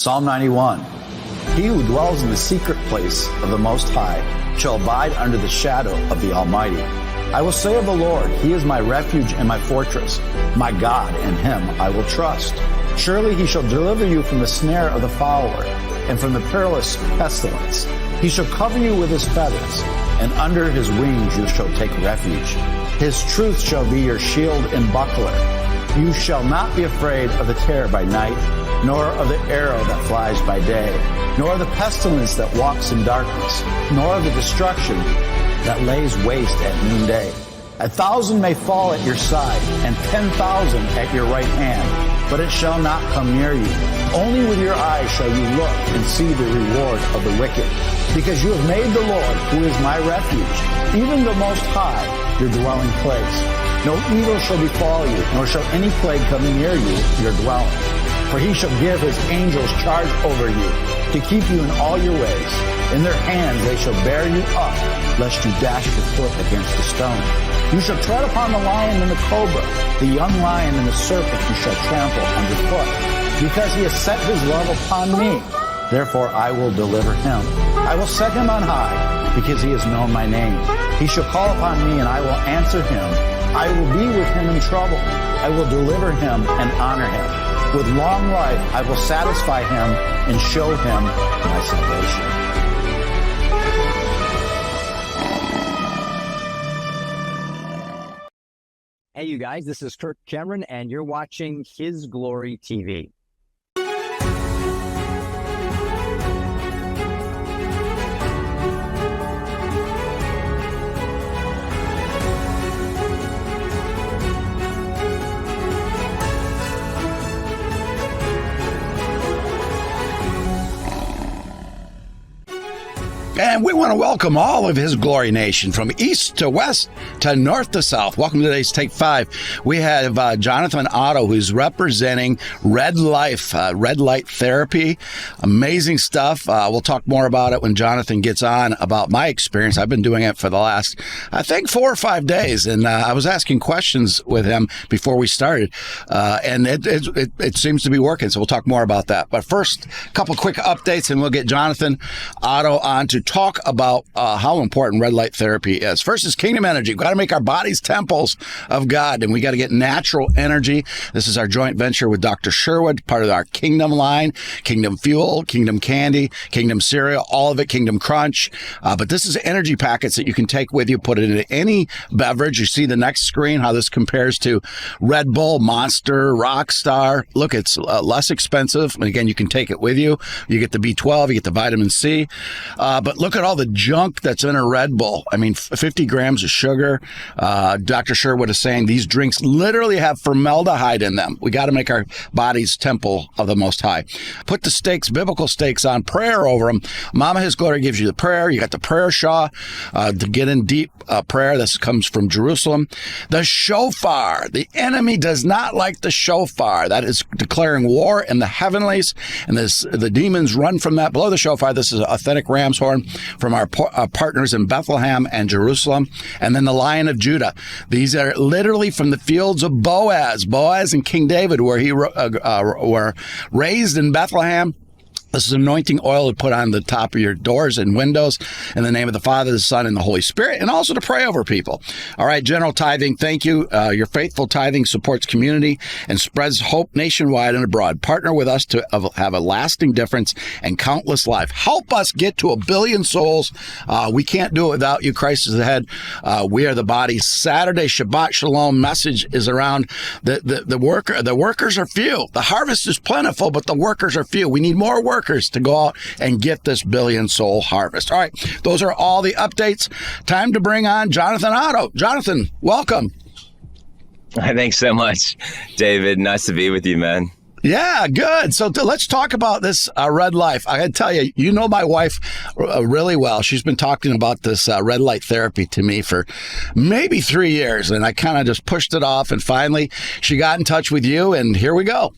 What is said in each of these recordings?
Psalm 91. He who dwells in the secret place of the Most High shall abide under the shadow of the Almighty. I will say of the Lord, He is my refuge and my fortress. My God, in Him I will trust. Surely He shall deliver you from the snare of the fowler and from the perilous pestilence. He shall cover you with His feathers, and under His wings you shall take refuge. His truth shall be your shield and buckler. You shall not be afraid of the terror by night, nor of the arrow that flies by day, nor of the pestilence that walks in darkness, nor of the destruction that lays waste at noonday. 1,000 may fall at your side, and 10,000 at your right hand, but it shall not come near you. Only with your eyes shall you look and see the reward of the wicked. Because you have made the Lord, who is my refuge, even the Most High, your dwelling place. No evil shall befall you, nor shall any plague come near you, your dwelling. For He shall give His angels charge over you, to keep you in all your ways. In their hands they shall bear you up, lest you dash your foot against a stone. You shall tread upon the lion and the cobra, the young lion and the serpent you shall trample underfoot. Because He has set His love upon me, therefore I will deliver him. I will set him on high, because he has known my name. He shall call upon me, and I will answer him. I will be with him in trouble. I will deliver him and honor him. With long life I will satisfy him and show him my salvation. Hey, you guys, this is Kirk Cameron, and you're watching His Glory TV. And we want to welcome all of His Glory Nation from east to west to north to south. Welcome to today's Take 5. We have Jonathan Otto, who's representing Red Life, Red Light Therapy. Amazing stuff. We'll talk more about it when Jonathan gets on about my experience. I've been doing it for the last, I think, 4 or 5 days. And I was asking questions with him before we started. And it seems to be working. So we'll talk more about that. But first, a couple quick updates, and we'll get Jonathan Otto on to talk about how important red light therapy is. First is Kingdom Energy. We've got to make our bodies temples of God, and we got to get natural energy. This is our joint venture with Dr. Sherwood, part of our Kingdom line, Kingdom Fuel, Kingdom Candy, Kingdom Cereal, all of it, Kingdom Crunch. But this is energy packets that you can take with you, put it into any beverage. You see the next screen, how this compares to Red Bull, Monster, Rockstar. Look, it's less expensive. And again, you can take it with you. You get the B12, you get the vitamin C. But look at all the junk that's in a Red Bull. I mean, 50 grams of sugar. Dr. Sherwood is saying these drinks literally have formaldehyde in them. We got to make our bodies temple of the Most High. Put the stakes, biblical stakes, on prayer over them. Mama His Glory gives you the prayer. You got the prayer shaw to get in deep prayer. This comes from Jerusalem. The shofar. The enemy does not like the shofar. That is declaring war in the heavenlies, and the demons run from that. Below the shofar, this is an authentic ram's horn from our partners in Bethlehem and Jerusalem. And then the Lion of Judah. These are literally from the fields of Boaz. Boaz and King David, where he were raised in Bethlehem. This is anointing oil to put on the top of your doors and windows in the name of the Father, the Son, and the Holy Spirit, and also to pray over people. All right, general tithing, thank you. Your faithful tithing supports community and spreads hope nationwide and abroad. Partner with us to have a lasting difference and countless life. Help us get to 1 billion souls. We can't do it without you. Christ is ahead. We are the body. Saturday, Shabbat Shalom message is around the worker. The workers are few. The harvest is plentiful, but the workers are few. We need more workers to go out and get this 1 billion soul harvest. All right, those are all the updates. Time to bring on Jonathan Otto. Jonathan, welcome. Thanks so much, David. Nice to be with you, man. Yeah, good. So let's talk about this Red Life. I got to tell you, you know my wife really well. She's been talking about this red light therapy to me for maybe 3 years, and I kind of just pushed it off, and finally she got in touch with you, and here we go.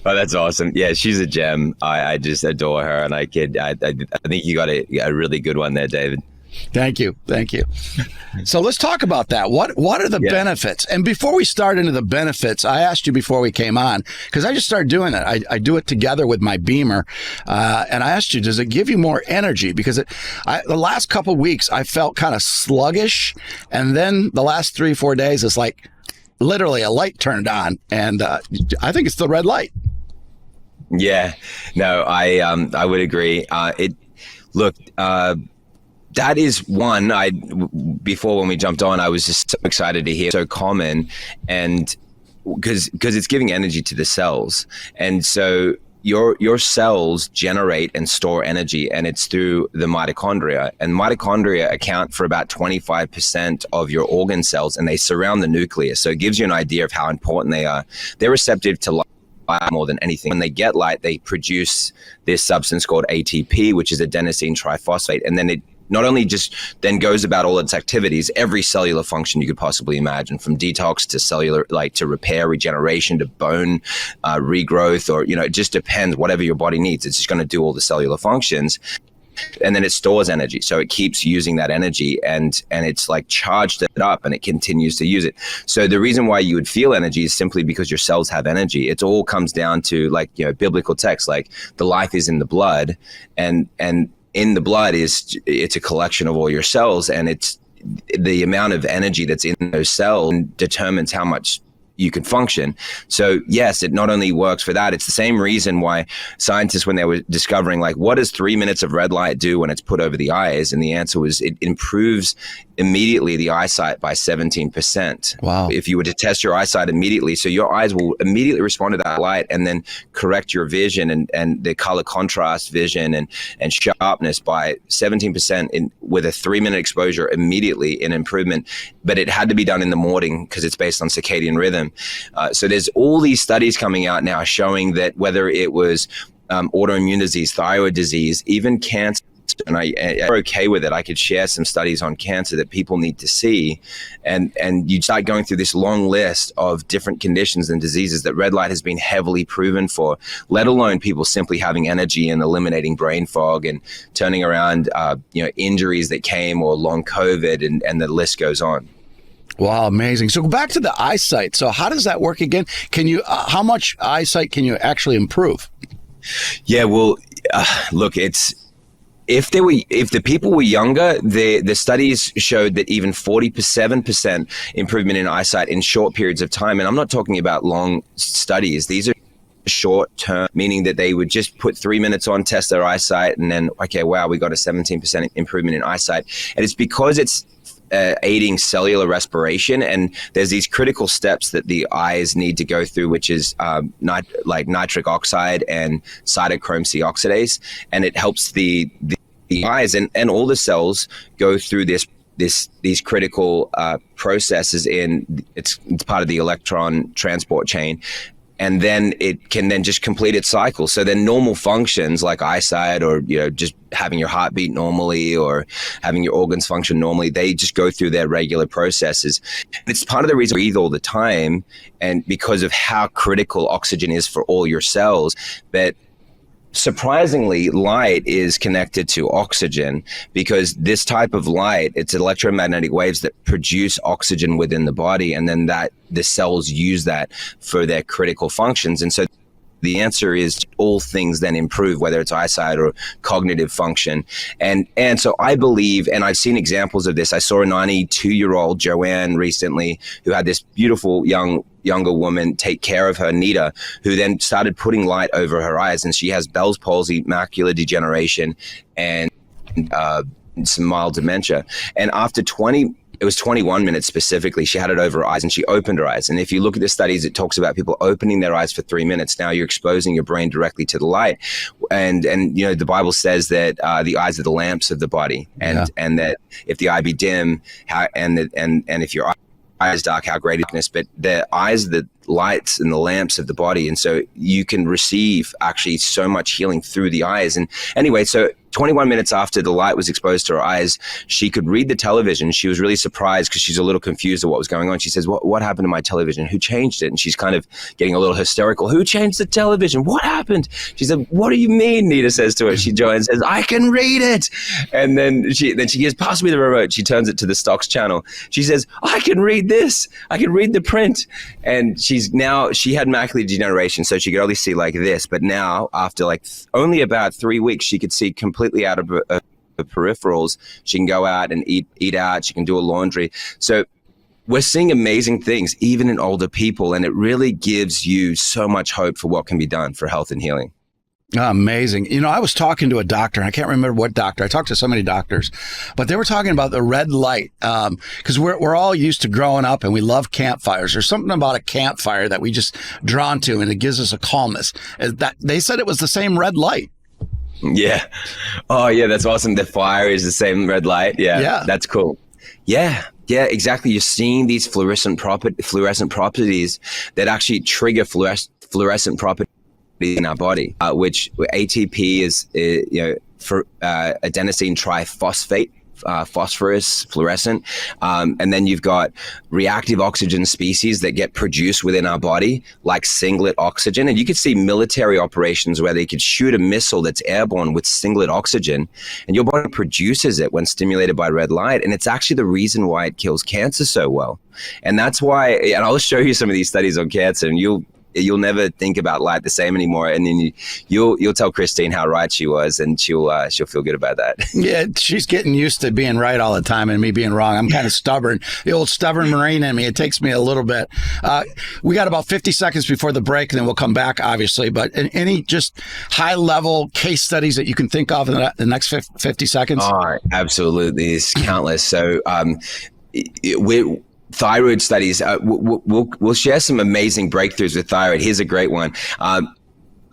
Oh, that's awesome. Yeah, she's a gem. I just adore her, and I think you got a really good one there, David. Thank you. So let's talk about that. What are the benefits? And before we start into the benefits, I asked you before we came on, because I just started doing it. I do it together with my Beamer. And I asked you, does it give you more energy? Because the last couple of weeks, I felt kind of sluggish. And then the last 3-4 days, it's like literally a light turned on. And I think it's the red light. Yeah, no, I would agree. That is one. Before when we jumped on, I was just so excited to hear so common, and because it's giving energy to the cells, and so your cells generate and store energy, and it's through the mitochondria, and mitochondria account for about 25% of your organ cells, and they surround the nucleus. So it gives you an idea of how important they are. They're receptive to light more than anything. When they get light, they produce this substance called ATP, which is adenosine triphosphate, and then it not only just then goes about all its activities, every cellular function you could possibly imagine, from detox to cellular, like to repair, regeneration, to bone regrowth, or, it just depends, whatever your body needs. It's just going to do all the cellular functions. And then it stores energy. So it keeps using that energy, and it's like charged it up, and it continues to use it. So the reason why you would feel energy is simply because your cells have energy. It all comes down to, like, biblical text, like the life is in the blood, and in the blood it's a collection of all your cells, and it's the amount of energy that's in those cells determines how much you can function. So yes, it not only works for that, it's the same reason why scientists, when they were discovering, like, what does 3 minutes of red light do when it's put over the eyes? And the answer was it improves immediately the eyesight by 17%. Wow. If you were to test your eyesight immediately, so your eyes will immediately respond to that light and then correct your vision and the color contrast vision and sharpness by 17% with a 3-minute exposure immediately in improvement. But it had to be done in the morning because it's based on circadian rhythm. So there's all these studies coming out now showing that whether it was autoimmune disease, thyroid disease, even cancer, and I'm okay with it. I could share some studies on cancer that people need to see, and you start going through this long list of different conditions and diseases that red light has been heavily proven for, let alone people simply having energy and eliminating brain fog and turning around injuries that came, or long COVID, and the list goes on. Wow, amazing. So go back to the eyesight. So how does that work again? Can you how much eyesight can you actually improve? Yeah, well, look, if the people were younger, the studies showed that even 47% improvement in eyesight in short periods of time. And I'm not talking about long studies. These are short term, meaning that they would just put 3 minutes on, test their eyesight, and then, okay, wow, we got a 17% improvement in eyesight. And it's because it's aiding cellular respiration, and there's these critical steps that the eyes need to go through, which is like nitric oxide and cytochrome C oxidase, and it helps the eyes and all the cells go through these critical processes it's part of the electron transport chain. And then it can then just complete its cycle. So then normal functions like eyesight, or just having your heart beat normally, or having your organs function normally, they just go through their regular processes. It's part of the reason we breathe all the time, and because of how critical oxygen is for all your cells. But surprisingly, light is connected to oxygen, because this type of light, it's electromagnetic waves that produce oxygen within the body, and then the cells use that for their critical functions. And so the answer is all things then improve, whether it's eyesight or cognitive function. And so I believe, and I've seen examples of this. I saw a 92-year-old Joanne recently who had this beautiful younger woman take care of her, Nita, who then started putting light over her eyes, and she has Bell's palsy, macular degeneration, and some mild dementia. And after 21 minutes specifically, she had it over her eyes, and she opened her eyes. And if you look at the studies, it talks about people opening their eyes for 3 minutes. Now you're exposing your brain directly to the light. And the Bible says that the eyes are the lamps of the body, and that if the eye be dim, and if your eye is dark, how great darkness. But the eyes are the lights and the lamps of the body, and so you can receive actually so much healing through the eyes. And anyway, so 21 minutes after the light was exposed to her eyes, she could read the television. She was really surprised because she's a little confused of what was going on. She says, what happened to my television? Who changed it? And she's kind of getting a little hysterical. Who changed the television? What happened? She said, what do you mean? Nita says to her. She joins and says, I can read it. And then she gives, pass me the remote. She turns it to the stocks channel. She says, I can read this. I can read the print. And she had macular degeneration, so she could only see like this. But now, after like only about 3 weeks, she could see completely out of the peripherals. She can go out and eat out. She can do a laundry. So we're seeing amazing things, even in older people. And it really gives you so much hope for what can be done for health and healing. Amazing. You know, I was talking to a doctor, and I can't remember what doctor. I talked to so many doctors, but they were talking about the red light, because we're all used to growing up and we love campfires. There's something about a campfire that we just drawn to, and it gives us a calmness. That they said it was the same red light. Yeah. Oh, yeah. That's awesome. The fire is the same red light. Yeah. That's cool. Yeah. Yeah, exactly. You're seeing these fluorescent properties that actually trigger fluorescent properties in our body, which ATP is, for adenosine triphosphate, phosphorus, fluorescent. And then you've got reactive oxygen species that get produced within our body, like singlet oxygen. And you could see military operations where they could shoot a missile that's airborne with singlet oxygen, and your body produces it when stimulated by red light. And it's actually the reason why it kills cancer so well. And that's why, and I'll show you some of these studies on cancer, and you'll never think about light the same anymore. And then you'll tell Christine how right she was, and she'll feel good about that. Yeah, she's getting used to being right all the time and me being wrong. I'm kind of stubborn. The old stubborn Marine in me. It takes me a little bit. We got about 50 seconds before the break, and then we'll come back, obviously. But any just high-level case studies that you can think of in the next 50 seconds? Oh, absolutely. It's countless. So thyroid studies, we'll share some amazing breakthroughs with thyroid. Here's a great one.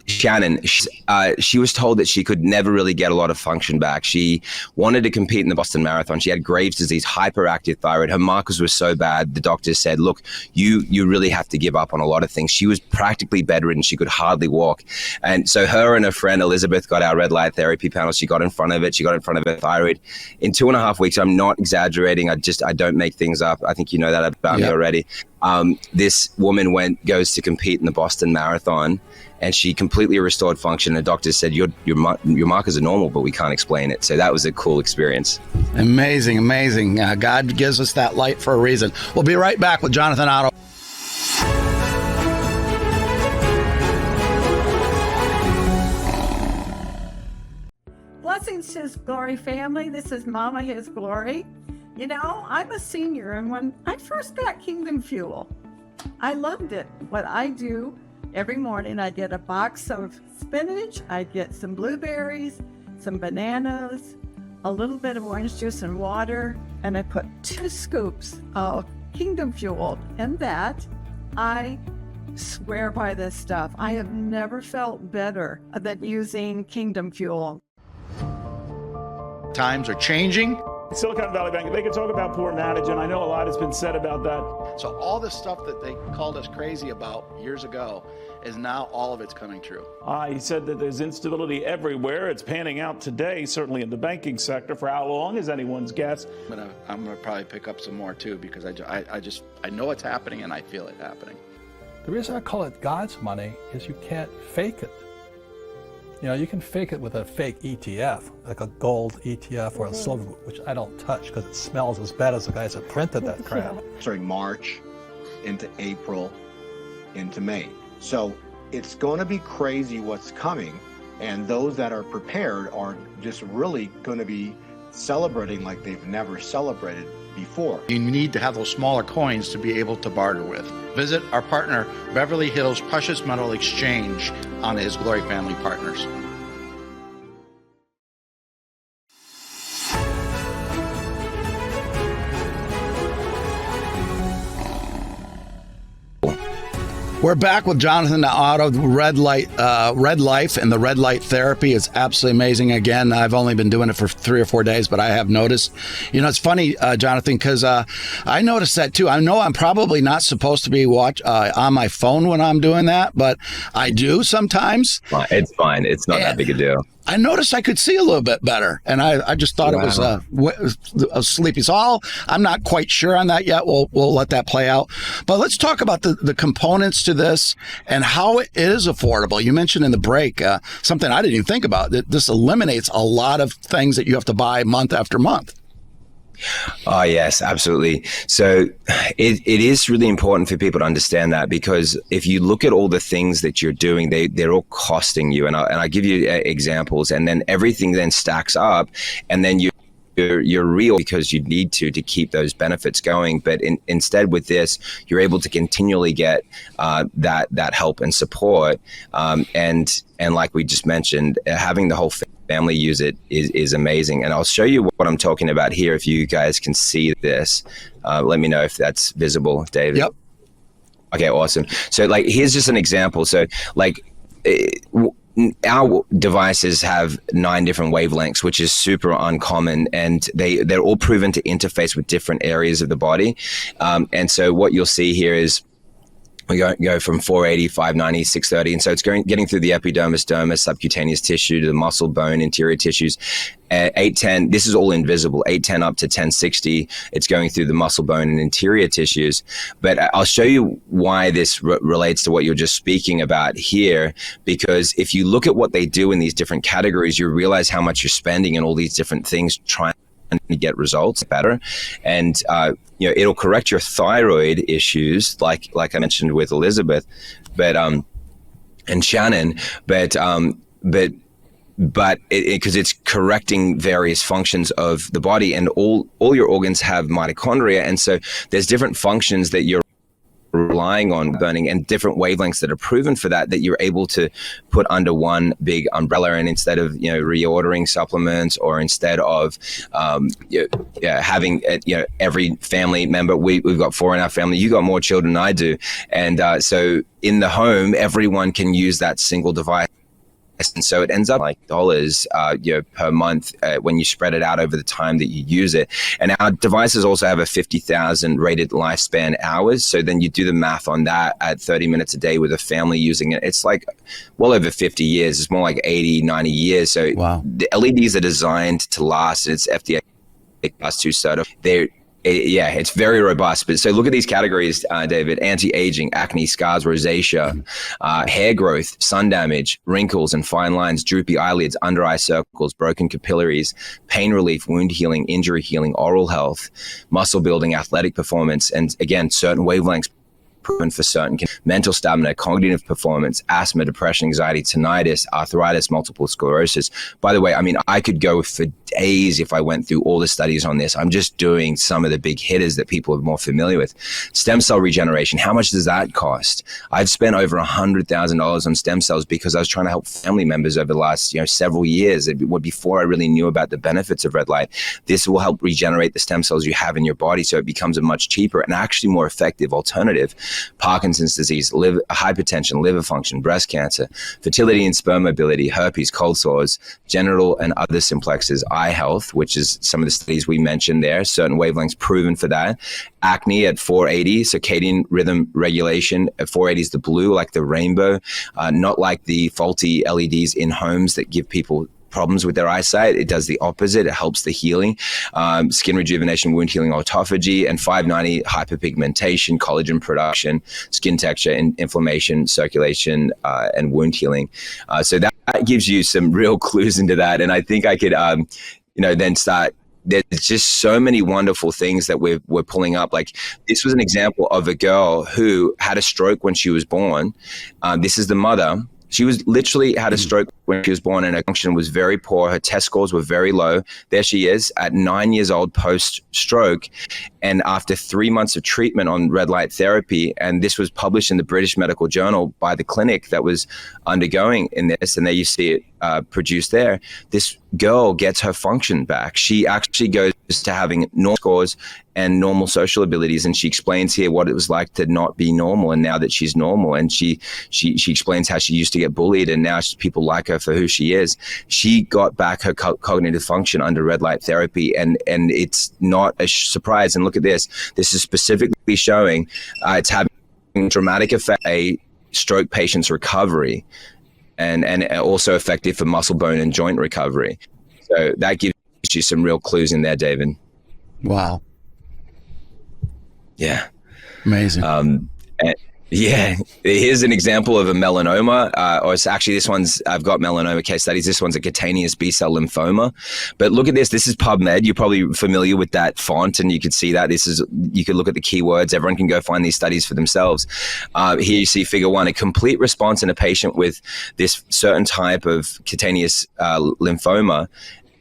Shannon, she was told that she could never really get a lot of function back. She wanted to compete in the Boston Marathon. She had Graves' disease, hyperactive thyroid. Her markers were so bad, the doctors said, look, you really have to give up on a lot of things. She was practically bedridden. She could hardly walk. And so her and her friend Elizabeth got our red light therapy panel. She got in front of it. She got in front of her thyroid. In 2.5 weeks, I'm not exaggerating. I don't make things up. I think you know that about me already. This woman goes to compete in the Boston Marathon, and she completely restored function. The doctor said, your markers are normal, but we can't explain it. So that was a cool experience. Amazing, amazing. God gives us that light for a reason. We'll be right back with Jonathan Otto. Blessings to His Glory family. This is Mama His Glory. You know, I'm a senior, and when I first got Kingdom Fuel, I loved it. What I do every morning, I get a box of spinach, I get some blueberries, some bananas, a little bit of orange juice and water, and I put 2 scoops of Kingdom Fuel in that. I swear by this stuff. I have never felt better than using Kingdom Fuel. Times are changing. Silicon Valley Bank, they can talk about poor management. I know a lot has been said about that. So all the stuff that they called us crazy about years ago is now all of it's coming true. He said that there's instability everywhere. It's panning out today, certainly in the banking sector. For how long is anyone's guess? I'm gonna probably pick up some more too, because I know it's happening and I feel it happening. The reason I call it God's money is you can't fake it. You know, you can fake it with a fake ETF, like a gold ETF or a silver, which I don't touch because it smells as bad as the guys that printed that crap. Starting March into April into May. So it's going to be crazy what's coming, and those that are prepared are just really going to be celebrating like they've never celebrated before. You need to have those smaller coins to be able to barter with. Visit our partner, Beverly Hills Precious Metal Exchange, on His Glory Family Partners. We're back with Jonathan Otto. Red Life, and the red light therapy is absolutely amazing. Again, I've only been doing it for 3 or 4 days, but I have noticed. You know, it's funny, Jonathan, because I noticed that too. I know I'm probably not supposed to be on my phone when I'm doing that, but I do sometimes. It's fine. It's not that big a deal. I noticed I could see a little bit better, and I just thought it was a sleepy. So I'm not quite sure on that yet. We'll let that play out. But let's talk about the components to this and how it is affordable. You mentioned in the break something I didn't even think about, that this eliminates a lot of things that you have to buy month after month. Oh, yes, absolutely. So it is really important for people to understand that, because if you look at all the things that you're doing, they're all costing you. And I give you examples, and then everything then stacks up, and then you're real because you need to keep those benefits going. But instead with this, you're able to continually get that help and support. And like we just mentioned, having the whole family use it is amazing. And I'll show you what I'm talking about here. If you guys can see this, let me know if that's visible, David. Yep. Okay, awesome. So like, here's just an example. So like, our devices have 9 different wavelengths, which is super uncommon, and they're all proven to interface with different areas of the body. And so what you'll see here is we go from 480, 590, 630. And so it's getting through the epidermis, dermis, subcutaneous tissue, to the muscle, bone, interior tissues. 810, this is all invisible. 810 up to 1060, it's going through the muscle, bone, and interior tissues. But I'll show you why this relates to what you're just speaking about here. Because if you look at what they do in these different categories, you realize how much you're spending in all these different things trying to get results better. And it'll correct your thyroid issues, like I mentioned with Elizabeth, but and Shannon, but because it's correcting various functions of the body, and all your organs have mitochondria, and so there's different functions that you're relying on burning, and different wavelengths that are proven for that you're able to put under one big umbrella. And instead of reordering supplements, or instead of having every family member, we've got 4 in our family, you got more children than I do, and so in the home everyone can use that single device. And so it ends up like dollars per month when you spread it out over the time that you use it. And our devices also have a 50,000 rated lifespan hours. So then you do the math on that at 30 minutes a day with a family using it. It's like well over 50 years. It's more like 80, 90 years. So wow. The LEDs are designed to last. It's FDA Class 2 certified. It's very robust. But so look at these categories, David: anti-aging, acne, scars, rosacea, hair growth, sun damage, wrinkles and fine lines, droopy eyelids, under eye circles, broken capillaries, pain relief, wound healing, injury healing, oral health, muscle building, athletic performance, and again, certain wavelengths proven for certain mental stamina, cognitive performance, asthma, depression, anxiety, tinnitus, arthritis, multiple sclerosis. By the way, I mean, I could go for days if I went through all the studies on this. I'm just doing some of the big hitters that people are more familiar with. Stem cell regeneration, how much does that cost? I've spent over $100,000 on stem cells because I was trying to help family members over the last several years, before I really knew about the benefits of red light. This will help regenerate the stem cells you have in your body, so it becomes a much cheaper and actually more effective alternative. Parkinson's disease, hypertension, liver function, breast cancer, fertility and sperm mobility, herpes, cold sores, genital and other simplexes, eye health, which is some of the studies we mentioned there, certain wavelengths proven for that. Acne at 480, circadian rhythm regulation at 480 is the blue, like the rainbow, not like the faulty LEDs in homes that give people problems with their eyesight. It does the opposite. It helps the healing, skin rejuvenation, wound healing, autophagy, and 590 hyperpigmentation, collagen production, skin texture, and inflammation, circulation, and wound healing. So that gives you some real clues into that. And I think I could, then start. There's just so many wonderful things that we're pulling up. Like, this was an example of a girl who had a stroke when she was born. This is the mother. She was literally had a stroke when she was born, and her function was very poor. Her test scores were very low. There she is at 9 years old post-stroke. And after 3 months of treatment on red light therapy, and this was published in the British Medical Journal by the clinic that was undergoing in this, and there you see it produced there, this girl gets her function back. She actually goes to having normal scores and normal social abilities, and she explains here what it was like to not be normal, and now that she's normal. And she explains how she used to get bullied, and now people like her for who she is. She got back her cognitive function under red light therapy, and it's not a surprise. And look at this. This is specifically showing it's having a dramatic effect on a stroke patient's recovery. and also effective for muscle, bone, and joint recovery. So that gives you some real clues in there, David. Wow. Yeah. Amazing. Yeah, here's an example of a melanoma, or it's actually this one's, I've got melanoma case studies. This one's a cutaneous B-cell lymphoma. But look at this. This is PubMed. You're probably familiar with that font, and you could see that. You could look at the keywords. Everyone can go find these studies for themselves. Here you see figure 1, a complete response in a patient with this certain type of cutaneous lymphoma,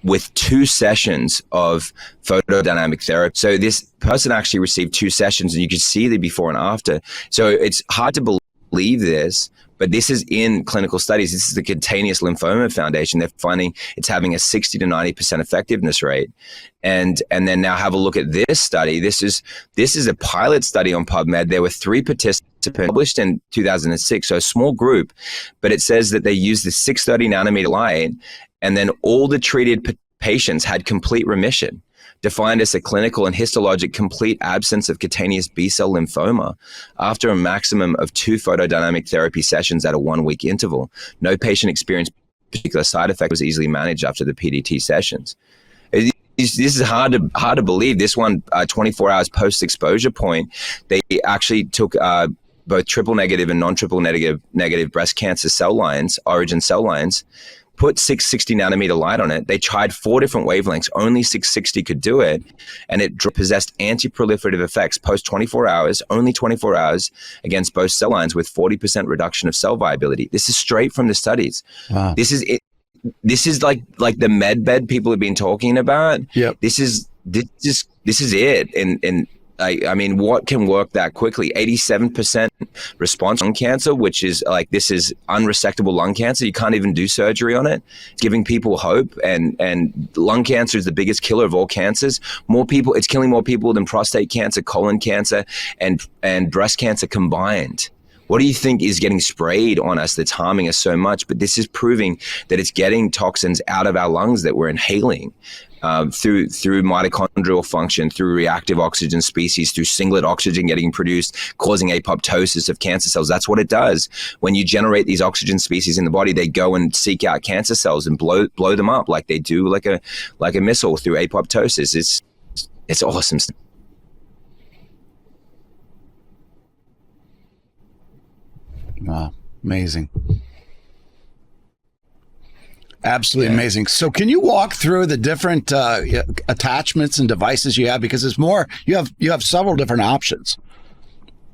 with 2 sessions of photodynamic therapy. So this person actually received 2 sessions, and you could see the before and after. So it's hard to believe this, but this is in clinical studies. This is the Cutaneous Lymphoma Foundation. They're finding it's having a 60 to 90% effectiveness rate. And then now have a look at this study. This is a pilot study on PubMed. There were 3 participants published in 2006, so a small group, but it says that they used the 630 nanometer light, and then all the treated patients had complete remission, defined as a clinical and histologic complete absence of cutaneous B-cell lymphoma after a maximum of 2 photodynamic therapy sessions at a 1-week interval. No patient experienced particular side effect, was easily managed after the PDT sessions. This is hard to believe. This one, 24 hours post-exposure point, they actually took both triple negative and non-triple negative breast cancer cell lines, origin cell lines, put 660 nanometer light on it. They tried 4 different wavelengths. Only 660 could do it. And it possessed anti-proliferative effects post 24 hours, only 24 hours, against both cell lines with 40% reduction of cell viability. This is straight from the studies. Wow. This is it. This is like the med bed people have been talking about. Yep. This is it. And I mean, what can work that quickly? 87% response to lung cancer, which is like, this is unresectable lung cancer. You can't even do surgery on it. It's giving people hope. And lung cancer is the biggest killer of all cancers. It's killing more people than prostate cancer, colon cancer, and breast cancer combined. What do you think is getting sprayed on us that's harming us so much? But this is proving that it's getting toxins out of our lungs that we're inhaling. Through mitochondrial function, through reactive oxygen species, through singlet oxygen getting produced, causing apoptosis of cancer cells. That's what it does. When you generate these oxygen species in the body, they go and seek out cancer cells and blow them up like they do, like a missile through apoptosis. It's awesome. Wow, amazing. Absolutely amazing. So can you walk through the different attachments and devices you have? Because it's more, you have several different options.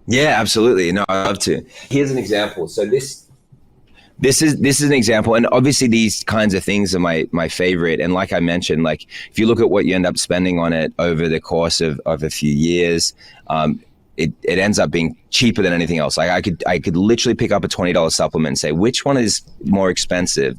Yeah, absolutely. No, I'd love to. Here's an example. So this is an example. And obviously these kinds of things are my favorite. And like I mentioned, like if you look at what you end up spending on it over the course of a few years, it ends up being cheaper than anything else. Like I could literally pick up a $20 supplement and say, which one is more expensive?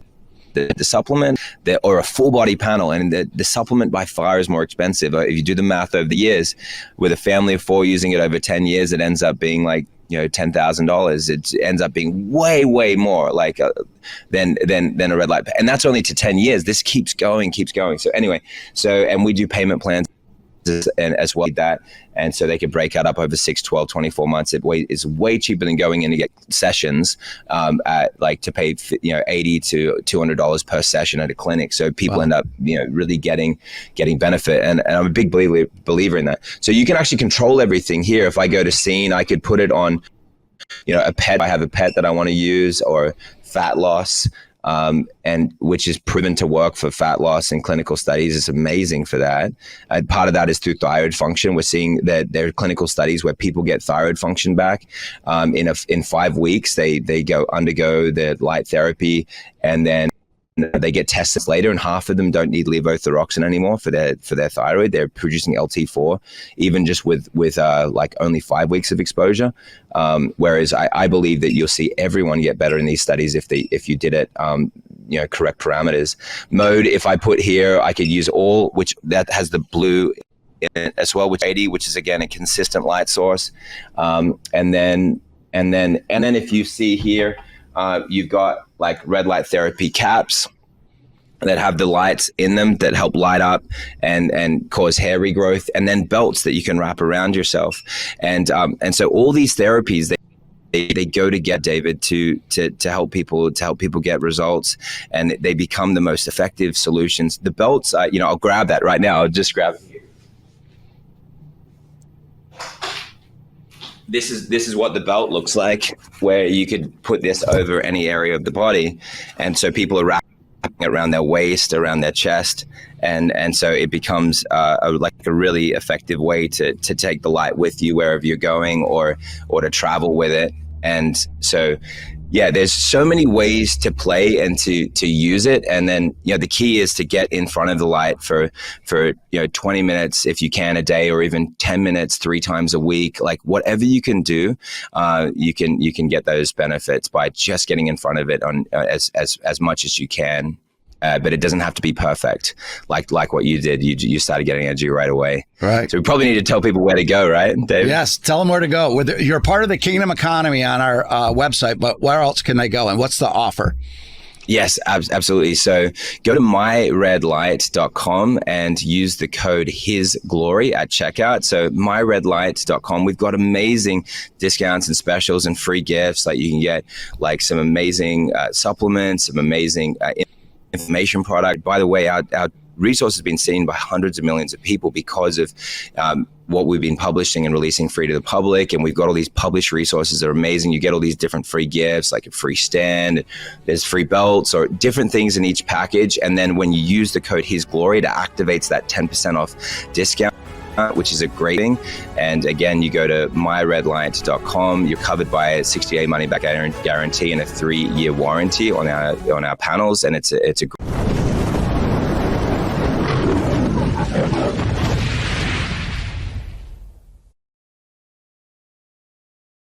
The supplement or a full body panel, and the supplement by far is more expensive. If you do the math over the years, with a family of 4 using it over 10 years, it ends up being like, $10,000. It ends up being way more like than a red light, and that's only to 10 years. This keeps going. So anyway, and we do payment plans and as well that, and so they could break that up over 6, 12, 24 months. It is way cheaper than going in to get sessions at like to pay $80 to $200 per session at a clinic. So people end up really getting benefit, and I'm a big believer in that. So you can actually control everything here. If I go to Scene, I could put it on a pet. I have a pet that I want to use, or fat loss. And which is proven to work for fat loss in clinical studies. It's amazing for that. Part of that is through thyroid function. We're seeing that there are clinical studies where people get thyroid function back in 5 weeks. They undergo the light therapy, and then they get tested later, and half of them don't need levothyroxine anymore for their thyroid. They're producing LT4, even just with like only 5 weeks of exposure. Whereas I believe that you'll see everyone get better in these studies if you did it, correct parameters. Mode, if I put here, I could use all, which that has the blue in it as well, which is again a consistent light source. And then if you see here, you've got like red light therapy caps that have the lights in them that help light up and cause hair regrowth, and then belts that you can wrap around yourself. And so all these therapies, they go to get David to help people get results, and they become the most effective solutions. The belts, I'll grab that right now. I'll just grab it. This is what the belt looks like, where you could put this over any area of the body, and so people are wrapping it around their waist, around their chest, and so it becomes a really effective way to take the light with you wherever you're going, or to travel with it. And so, yeah, there's so many ways to play and to use it. And then, the key is to get in front of the light for 20 minutes if you can a day, or even 10 minutes 3 times a week. Like whatever you can do, you can get those benefits by just getting in front of it on as much as you can. But it doesn't have to be perfect, like what you did. You started getting energy right away. Right. So we probably need to tell people where to go, right, Dave? Yes, tell them where to go. You're part of the Kingdom Economy on our website, but where else can they go, and what's the offer? Yes, absolutely. So go to myredlight.com and use the code HISGLORY at checkout. So myredlight.com, we've got amazing discounts and specials and free gifts. Like you can get like some amazing supplements, some amazing information product. By the way, our resource has been seen by hundreds of millions of people because of what we've been publishing and releasing free to the public. And we've got all these published resources that are amazing. You get all these different free gifts, like a free stand, there's free belts, or different things in each package. And then when you use the code HISGLORY, it activates that 10% off discount, which is a great thing. And again, you go to myredlight.com. You're covered by a 60-day money-back guarantee and a 3-year warranty on our panels, and it's a